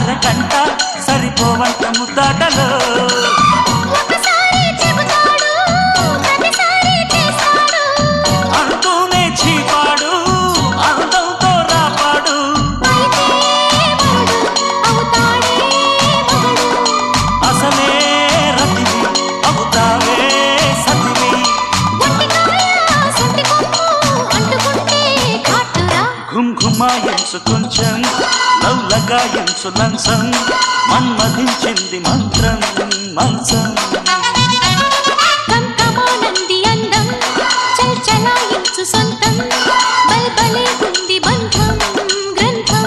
అరకంట సరిపోవంత ముద్దాటలో అంటూనే చీపాడు అందంతో రాపాడు అసలే రతివి అవుతావే సతివి ఘుంఘుమాయించు కొంచెం లవ్ లగాయించు లంచం మన్మధించింది మంత్రం మంచం